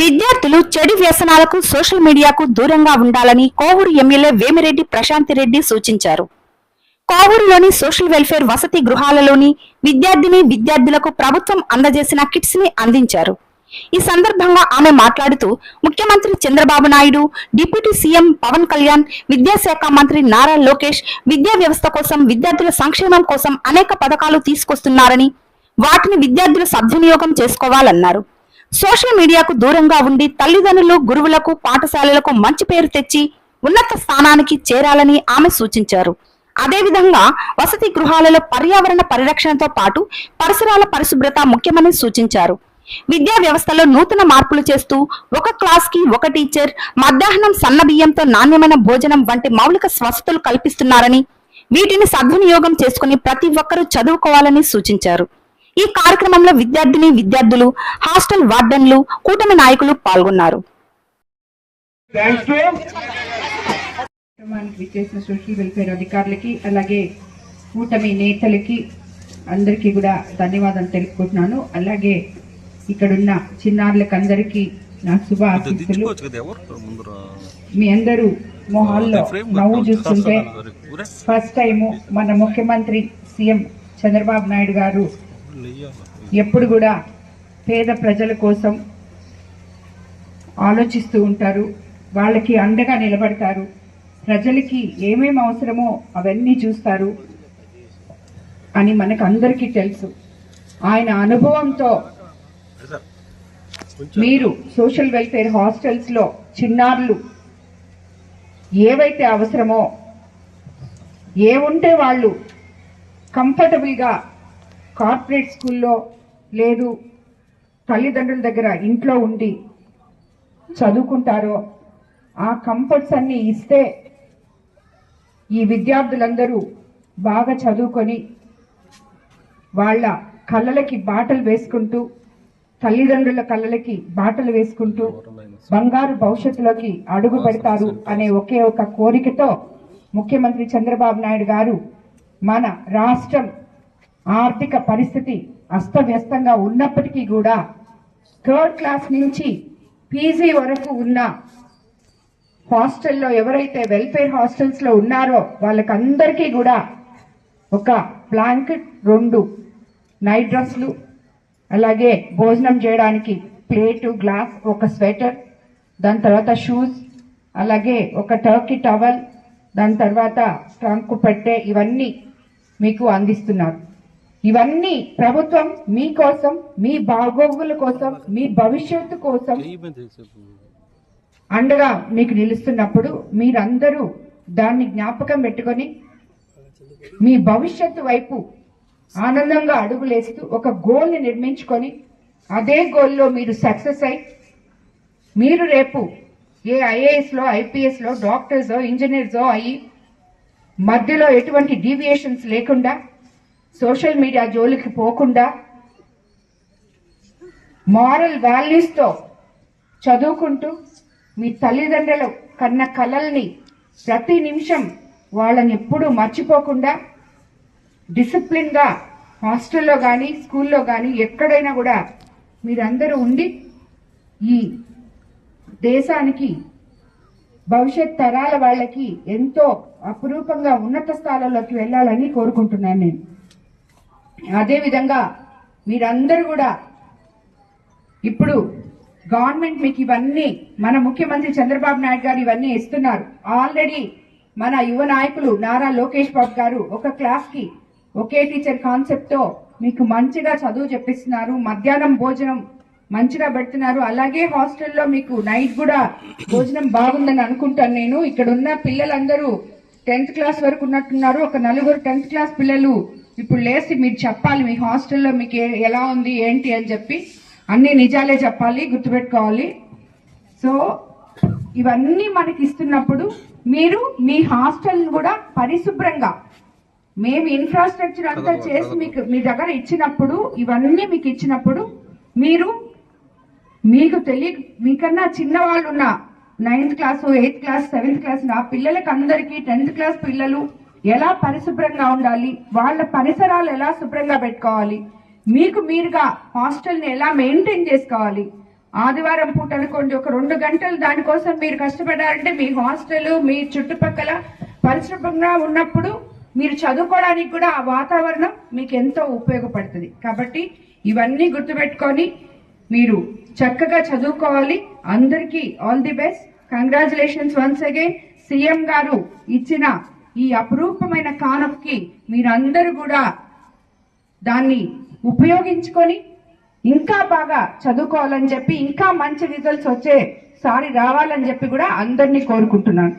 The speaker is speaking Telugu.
విద్యార్థులు చెడు వ్యసనాలకు సోషల్ మీడియాకు దూరంగా ఉండాలని కోవూరు ఎమ్మెల్యే వేమిరెడ్డి ప్రశాంతి రెడ్డి సూచించారు. కోవూరులోని సోషల్ వెల్ఫేర్ వసతి గృహాలలోని విద్యార్థులకు ప్రభుత్వం అందజేసిన కిట్స్ ని అందించారు. ఈ సందర్భంగా ఆమె మాట్లాడుతూ ముఖ్యమంత్రి చంద్రబాబు నాయుడు, డిప్యూటీ సీఎం పవన్ కళ్యాణ్, విద్యాశాఖ మంత్రి నారా లోకేష్ విద్యా వ్యవస్థ కోసం, విద్యార్థుల సంక్షేమం కోసం అనేక పథకాలు తీసుకొస్తున్నారని, వాటిని విద్యార్థులు సద్వినియోగం చేసుకోవాలన్నారు. సోషల్ మీడియాకు దూరంగా ఉండి తల్లిదండ్రులు, గురువులకు, పాఠశాలలకు మంచి పేరు తెచ్చి ఉన్నత స్థానానికి చేరాలని ఆమె సూచించారు. అదేవిధంగా వసతి గృహాలలో పర్యావరణ పరిరక్షణతో పాటు పరిసరాల పరిశుభ్రత ముఖ్యమని సూచించారు. విద్యా వ్యవస్థలో నూతన మార్పులు చేస్తూ ఒక క్లాస్ కి ఒక టీచర్, మధ్యాహ్నం సన్న బియ్యంతో నాణ్యమైన భోజనం వంటి మౌలిక వసతులు కల్పిస్తున్నారని, వీటిని సద్వినియోగం చేసుకుని ప్రతి ఒక్కరూ చదువుకోవాలని సూచించారు. ఈ కార్యక్రమంలో విద్యార్థులు, హాస్టల్ వార్డెన్లు, కూటమి నాయకులు పాల్గొన్నారు. విచ్చేసిన సోషల్ వెల్ఫేర్ అధికారులకి, అలాగే కూటమి నేతలకి అందరికీ కూడా ధన్యవాదాలు తెలుపుకుంటున్నాను. అలాగే ఇక్కడున్న చిన్నారులకు అందరికీ నా శుభ ఆశీస్సులు. మీ అందరూ మొహాల్లో నవ్వు చూస్తుంటే ఫస్ట్ టైము మన ముఖ్యమంత్రి సీఎం చంద్రబాబు నాయుడు గారు ఎప్పుడు కూడా పేద ప్రజల కోసం ఆలోచిస్తూ ఉంటారు, వాళ్ళకి అండగా నిలబడతారు, ప్రజలకి ఏమేమి అవసరమో అవన్నీ చూస్తారు అని మనకు అందరికీ తెలుసు. ఆయన అనుభవంతో మీరు సోషల్ వెల్ఫేర్ హాస్టల్స్ లో చిన్నారులు ఏవైతే అవసరమో, ఏముంటే వాళ్ళు కంఫర్టబుల్ గా కార్పొరేట్ స్కూల్లో లేదు తల్లిదండ్రుల దగ్గర ఇంట్లో ఉండి చదువుకుంటారో ఆ కంఫర్ట్స్ అన్ని ఇస్తే ఈ విద్యార్థులందరూ బాగా చదువుకొని వాళ్ళ కళ్ళలకి బాటలు వేసుకుంటూ, తల్లిదండ్రుల కళ్ళలకి బాటలు వేసుకుంటూ బంగారు భవిష్యత్తులోకి అడుగు పెడతారు అనే ఒకే ఒక కోరికతో ముఖ్యమంత్రి చంద్రబాబు నాయుడు గారు మన రాష్ట్రం ఆర్థిక పరిస్థితి అస్తవ్యస్తంగా ఉన్నప్పటికీ కూడా థర్డ్ క్లాస్ నుంచి పీజీ వరకు ఉన్న హాస్టల్లో ఎవరైతే వెల్ఫేర్ హాస్టల్స్ లో ఉన్నారో వాళ్ళకందరికీ కూడా ఒక బ్లాంకెట్, 2 నైట్ డ్రెస్లు, అలాగే భోజనం చేయడానికి ప్లేటు, గ్లాస్, ఒక స్వెటర్, దాని తర్వాత షూస్, అలాగే ఒక టర్కీ టవల్, దాని తర్వాత ట్రంక్ పెట్టే, ఇవన్నీ మీకు అందిస్తున్నారు. ఇవన్నీ ప్రభుత్వం మీకోసం, మీ బాగోగుల కోసం, మీ భవిష్యత్తు కోసం అండగా మీకు నిలుస్తున్నప్పుడు మీరందరూ దాన్ని జ్ఞాపకం పెట్టుకొని మీ భవిష్యత్తు వైపు ఆనందంగా అడుగులేస్తూ ఒక గోల్ ని నిర్మించుకొని అదే గోల్లో మీరు సక్సెస్ అయి మీరు రేపు ఏ ఐఏఎస్ లో, ఐపీఎస్ లో, డాక్టర్స్, ఇంజనీర్స్ అయ్యి మధ్యలో ఎటువంటి డీవియేషన్స్ లేకుండా, సోషల్ మీడియా జోలికి పోకుండా, మారల్ వాల్యూస్ తో చదువుకుంటూ మీ తల్లిదండ్రులు కన్న కలల్ని ప్రతి నిమిషం వాళ్ళని ఎప్పుడూ మర్చిపోకుండా డిసిప్లిన్ గా హాస్టల్లో కానీ, స్కూల్లో కానీ, ఎక్కడైనా కూడా మీరందరూ ఉండి ఈ దేశానికి, భవిష్యత్ తరాల వాళ్ళకి ఎంతో అపురూపంగా ఉన్నత స్థానాల్లోకి వెళ్ళాలని కోరుకుంటున్నాను నేను. అదేవిధంగా మీరందరూ కూడా ఇప్పుడు గవర్నమెంట్ మీకు ఇవన్నీ, మన ముఖ్యమంత్రి చంద్రబాబు నాయుడు గారు ఇవన్నీ ఇస్తున్నారు. ఆల్రెడీ మన యువ నాయకులు నారా లోకేష్ బాబు గారు ఒక క్లాస్ కి ఒకే టీచర్ కాన్సెప్ట్ తో మీకు మంచిగా చదువు చెప్పిస్తున్నారు, మధ్యాహ్నం భోజనం మంచిగా పెడుతున్నారు. అలాగే హాస్టల్లో మీకు నైట్ కూడా భోజనం బాగుందని అనుకుంటాను నేను. ఇక్కడ ఉన్న పిల్లలందరూ 10th క్లాస్ వరకు ఉన్నట్టున్నారు. ఒక 4 10th క్లాస్ పిల్లలు ఇప్పుడు లేసి మీరు చెప్పాలి మీ హాస్టల్లో మీకు ఎలా ఉంది ఏంటి అని చెప్పి, అన్ని నిజాలే చెప్పాలి, గుర్తుపెట్టుకోవాలి. సో ఇవన్నీ మనకి ఇస్తున్నప్పుడు మీరు మీ హాస్టల్ కూడా పరిశుభ్రంగా, మేము ఇన్ఫ్రాస్ట్రక్చర్ అంతా చేసి మీకు మీ దగ్గర ఇచ్చినప్పుడు, ఇవన్నీ మీకు ఇచ్చినప్పుడు మీకు మీకన్నా చిన్న వాళ్ళు ఉన్న 9th class, 8th class, 7th class నా పిల్లలకి అందరికీ 10th క్లాస్ పిల్లలు ఎలా పరిశుభ్రంగా ఉండాలి, వాళ్ళ పరిసరాలు ఎలా శుభ్రంగా పెట్టుకోవాలి, మీకు మీరుగా హాస్టల్ని ఎలా మెయింటైన్ చేసుకోవాలి, ఆదివారం పూట అనుకోండి, ఒక 2 గంటలు దానికోసం మీరు కష్టపడాలంటే మీ హాస్టల్, మీ చుట్టుపక్కల పరిశుభ్రంగా ఉన్నప్పుడు మీరు చదువుకోవడానికి కూడా ఆ వాతావరణం మీకు ఎంతో ఉపయోగపడుతుంది. కాబట్టి ఇవన్నీ గుర్తుపెట్టుకొని మీరు చక్కగా చదువుకోవాలి. అందరికీ all the best. Congratulations once again. CM గారు ఇచ్చిన ఈ అపురూపమైన కానుకకి మీరందరూ కూడా దాన్ని ఉపయోగించుకొని ఇంకా బాగా చదువుకోవాలని చెప్పి, ఇంకా మంచి రిజల్ట్స్ వచ్చేసారి రావాలని చెప్పి కూడా అందరినీ కోరుకుంటున్నాను.